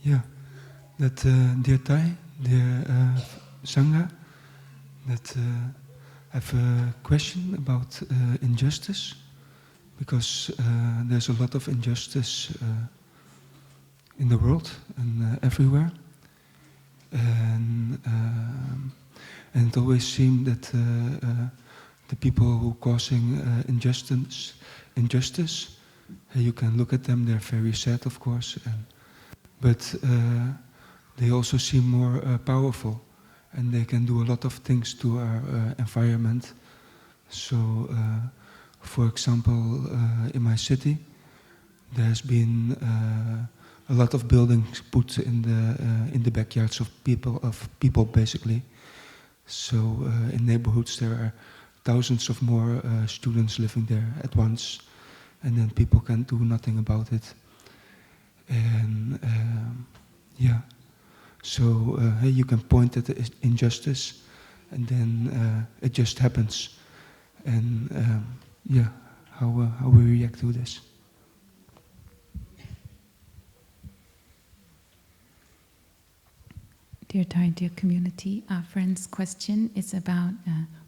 Yeah, that dear Thai, dear Sangha, that I have a question about injustice, because there's a lot of injustice in the world and everywhere, and it always seemed that the people who causing injustice, you can look at them; they're very sad, of course, but they also seem more powerful, and they can do a lot of things to our environment. So, for example, in my city, there has been a lot of buildings put in the backyards of people basically. So in neighborhoods there are thousands of more students living there at once, and then people can do nothing about it. And yeah, so hey, you can point at the injustice, and then it just happens. And yeah, how we react to this. Dear Thai, dear community, our friend's question is about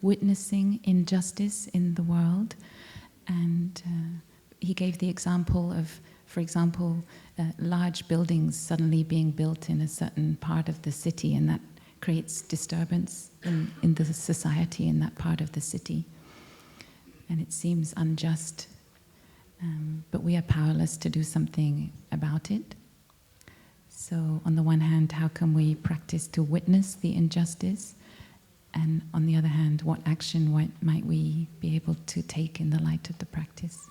witnessing injustice in the world. And he gave the example of, for example, large buildings suddenly being built in a certain part of the city, and that creates disturbance in the society in that part of the city. And it seems unjust, but we are powerless to do something about it. So on the one hand, how can we practice to witness the injustice? And on the other hand, what action might we be able to take in the light of the practice?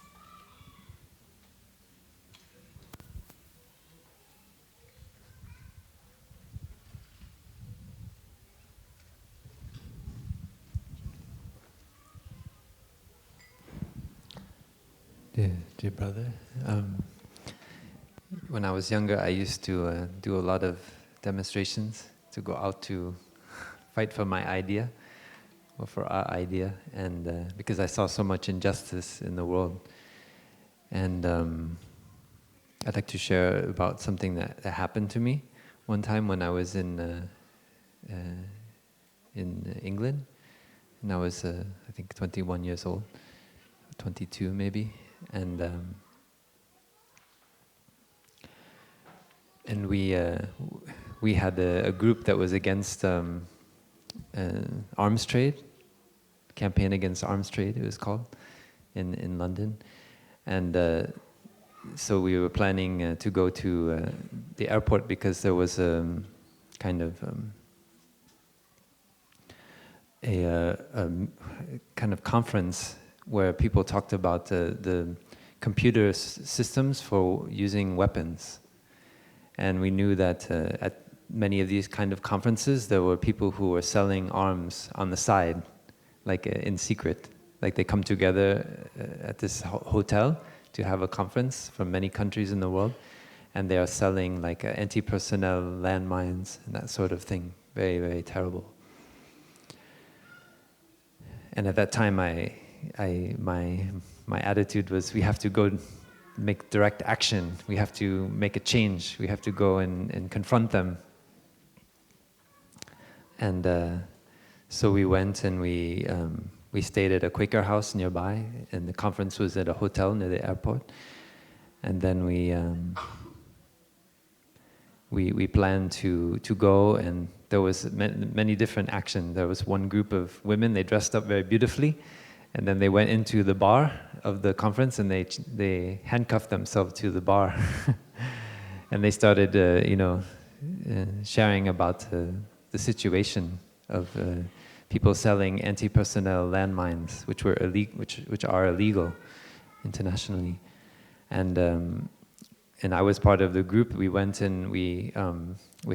Dear brother, when I was younger, I used to do a lot of demonstrations to go out to fight for my idea, or for our idea, and because I saw so much injustice in the world. And I'd like to share about something that happened to me one time when I was in England, and I was I think 21 years old, 22 maybe, and we had a group that was against arms trade, campaign against arms trade, it was called, in London. And so we were planning to go to the airport because there was a kind of conference where people talked about the computer systems for using weapons. And we knew that at many of these kind of conferences, there were people who were selling arms on the side, like in secret. Like they come together at this hotel to have a conference from many countries in the world, and they are selling like anti-personnel landmines and that sort of thing. Very, very terrible. And at that time, my attitude was, we have to go make direct action. We have to make a change. We have to go and confront them. And so we went and we stayed at a Quaker house nearby, and the conference was at a hotel near the airport. And then we planned to go, and there was many different actions. There was one group of women, they dressed up very beautifully, and then they went into the bar of the conference and they handcuffed themselves to the bar. And they started, sharing about the situation of people selling anti-personnel landmines, which are illegal internationally. And I was part of the group. We went and we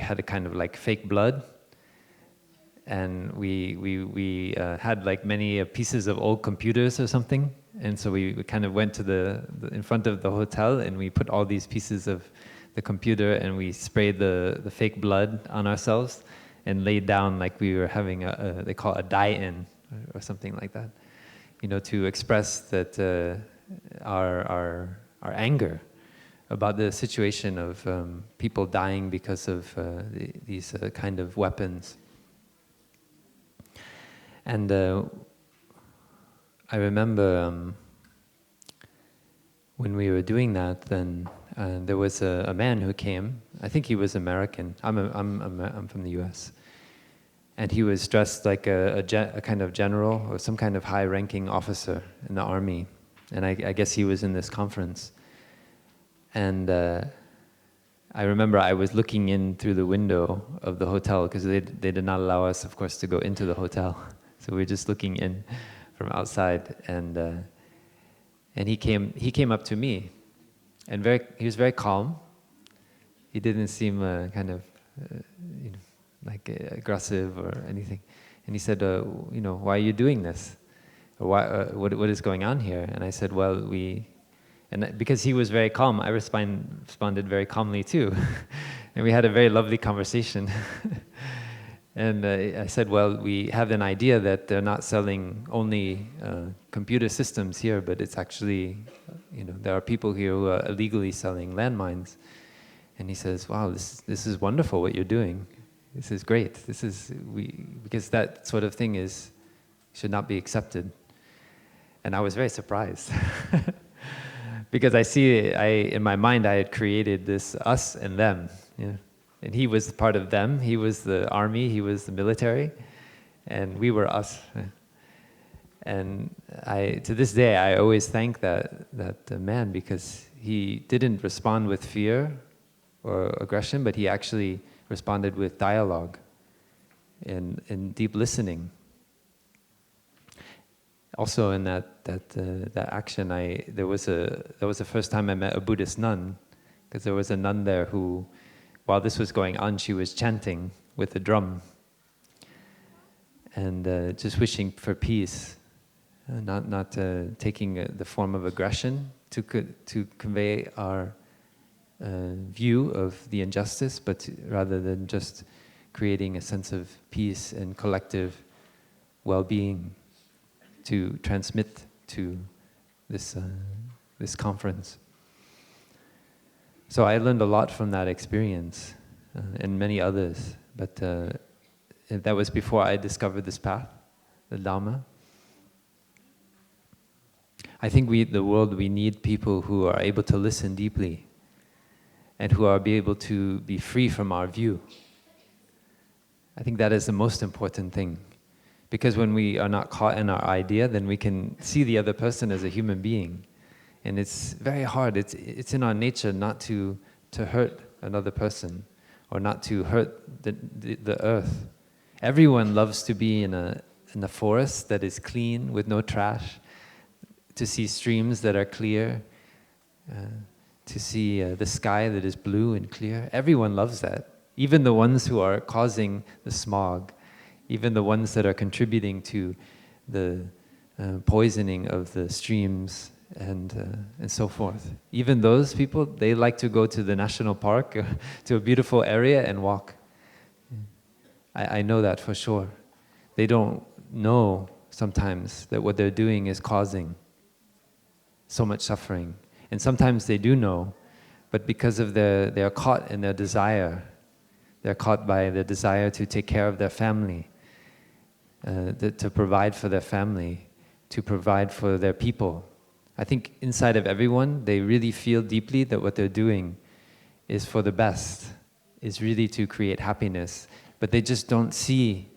had a kind of like fake blood. And we had like many pieces of old computers or something, and so we kind of went to the in front of the hotel, and we put all these pieces of the computer, and we sprayed the fake blood on ourselves, and laid down like we were having they call it a die-in or something like that, to express that our anger about the situation of people dying because of these kind of weapons. And I remember when we were doing that, then there was a man who came. I think he was American. I'm from the U.S. And he was dressed like a kind of general or some kind of high-ranking officer in the army. And I guess he was in this conference. And I remember I was looking in through the window of the hotel, because they did not allow us, of course, to go into the hotel. So we were just looking in from outside. And he came up to me, and he was very calm. He didn't seem kind of like aggressive or anything. And he said, why are you doing this? Or what is going on here? And I said, well, because he was very calm, I responded very calmly too. And we had a very lovely conversation. And I said, well, we have an idea that they're not selling only computer systems here, but it's actually, there are people here who are illegally selling landmines. And he says, wow, this is wonderful what you're doing. This is great. Because that sort of thing should not be accepted. And I was very surprised. Because in my mind, I had created this us and them. And he was part of them. He was the army, he was the military, and we were us. And to this day, I always thank that man, because he didn't respond with fear or aggression, but he actually responded with dialogue and deep listening. Also, in that action, that was the first time I met a Buddhist nun, because there was a nun there who, while this was going on, she was chanting with a drum and just wishing for peace, not taking the form of aggression to convey our view of the injustice, but rather than just creating a sense of peace and collective well-being to transmit to this conference. So I learned a lot from that experience and many others, but that was before I discovered this path, the Dhamma. I think the world, we need people who are able to listen deeply and who are able to be free from our view. I think that is the most important thing. Because when we are not caught in our idea, then we can see the other person as a human being. And it's very hard. It's in our nature not to hurt another person or not to hurt the earth. Everyone loves to be in a forest that is clean with no trash, to see streams that are clear, to see the sky that is blue and clear. Everyone loves that. Even the ones who are causing the smog, even the ones that are contributing to the poisoning of the streams and so forth. Even those people, they like to go to the national park, to a beautiful area and walk. I know that for sure. They don't know sometimes that what they're doing is causing so much suffering. And sometimes they do know, but because of they are caught in their desire. They're caught by the desire to take care of their family, to provide for their family, to provide for their people. I think inside of everyone, they really feel deeply that what they're doing is for the best, is really to create happiness, but they just don't see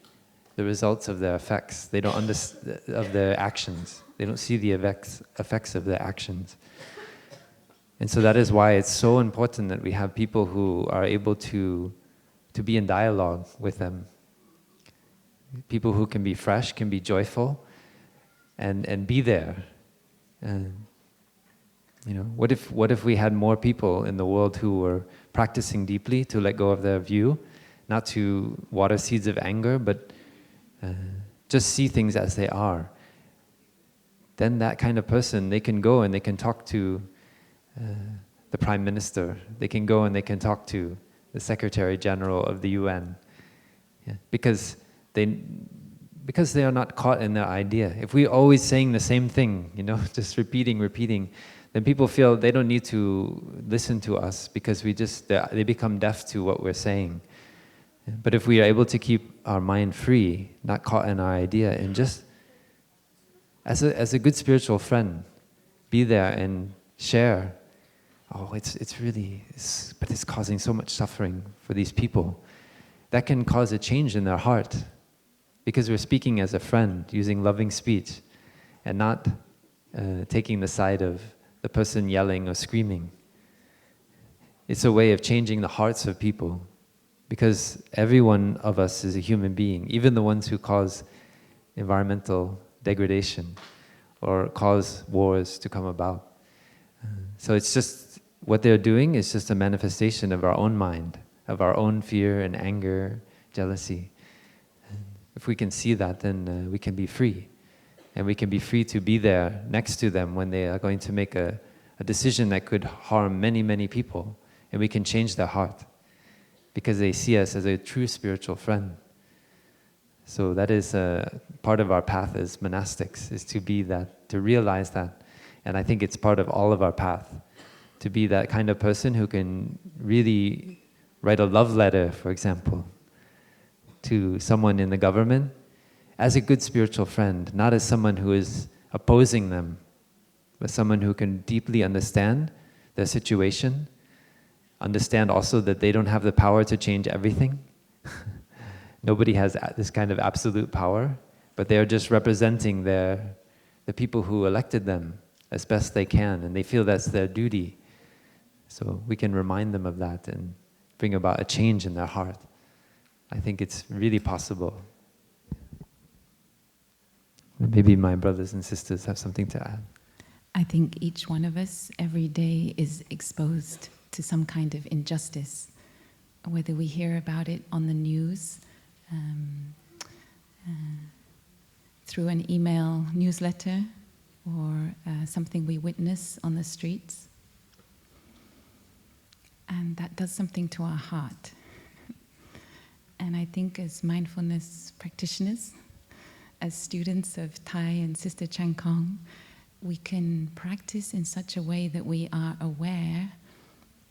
the results of their effects. They don't understand of their actions. They don't see the effects of their actions. And so that is why it's so important that we have people who are able to be in dialogue with them. People who can be fresh, can be joyful, and be there. What if we had more people in the world who were practicing deeply to let go of their view, not to water seeds of anger, but just see things as they are. Then that kind of person, they can go and they can talk to the Prime Minister. They can go and they can talk to the Secretary General of the UN, because they are not caught in their idea. If we're always saying the same thing, just repeating, then people feel they don't need to listen to us because they become deaf to what we're saying. But if we are able to keep our mind free, not caught in our idea, and just as a good spiritual friend, be there and share. Oh, but it's causing so much suffering for these people. That can cause a change in their heart, because we're speaking as a friend, using loving speech, and not taking the side of the person yelling or screaming. It's a way of changing the hearts of people, because every one of us is a human being, even the ones who cause environmental degradation or cause wars to come about. So it's just, what they're doing is just a manifestation of our own mind, of our own fear and anger, jealousy. And if we can see that, then we can be free. And we can be free to be there next to them when they are going to make a decision that could harm many, many people. And we can change their heart, because they see us as a true spiritual friend. So that is part of our path as monastics, is to be that, to realize that. And I think it's part of all of our path, to be that kind of person who can really write a love letter, for example, to someone in the government, as a good spiritual friend, not as someone who is opposing them, but someone who can deeply understand their situation, understand also that they don't have the power to change everything. Nobody has this kind of absolute power, but they are just representing the people who elected them as best they can, and they feel that's their duty. So we can remind them of that and bring about a change in their heart. I think it's really possible. Maybe my brothers and sisters have something to add. I think each one of us every day is exposed to some kind of injustice, whether we hear about it on the news, through an email newsletter, or something we witness on the streets. And that does something to our heart. And I think as mindfulness practitioners, as students of Thai and Sister Chang Kong, we can practice in such a way that we are aware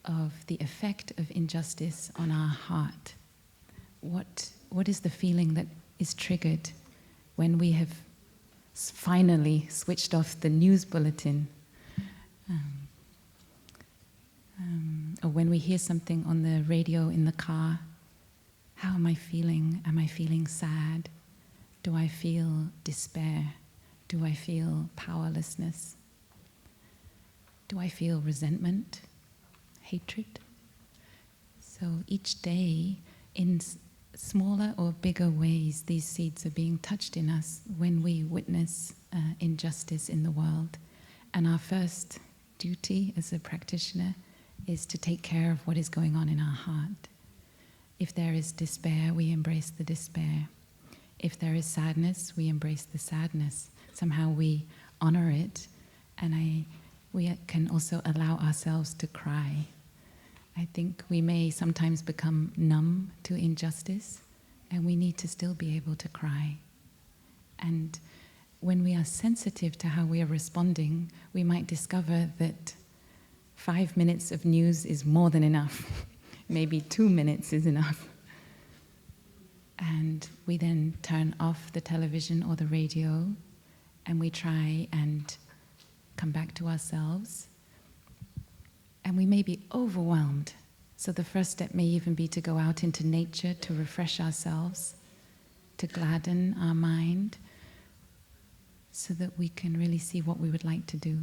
of the effect of injustice on our heart. What is the feeling that is triggered when we have finally switched off the news bulletin? Or when we hear something on the radio in the car, how am I feeling? Am I feeling sad? Do I feel despair? Do I feel powerlessness? Do I feel resentment, hatred? So each day, in smaller or bigger ways, these seeds are being touched in us when we witness injustice in the world. And our first duty as a practitioner is to take care of what is going on in our heart. If there is despair, we embrace the despair. If there is sadness, we embrace the sadness. Somehow we honor it, and we can also allow ourselves to cry. I think we may sometimes become numb to injustice, and we need to still be able to cry. And when we are sensitive to how we are responding, we might discover that 5 minutes of news is more than enough. Maybe 2 minutes is enough. And we then turn off the television or the radio, and we try and come back to ourselves. And we may be overwhelmed. So the first step may even be to go out into nature to refresh ourselves, to gladden our mind, so that we can really see what we would like to do.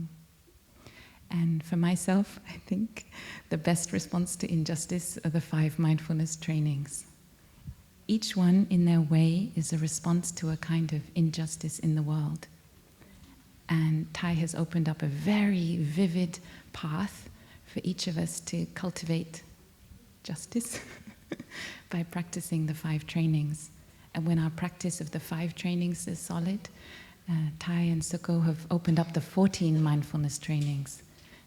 And for myself, I think the best response to injustice are the 5 mindfulness trainings. Each one, in their way, is a response to a kind of injustice in the world. And Thai has opened up a very vivid path for each of us to cultivate justice by practicing the 5 trainings. And when our practice of the 5 trainings is solid, Thai and Sukho have opened up the 14 mindfulness trainings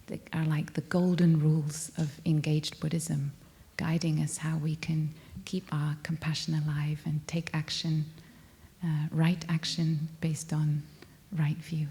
that are like the golden rules of engaged Buddhism, guiding us how we can keep our compassion alive and take action, right action based on right view.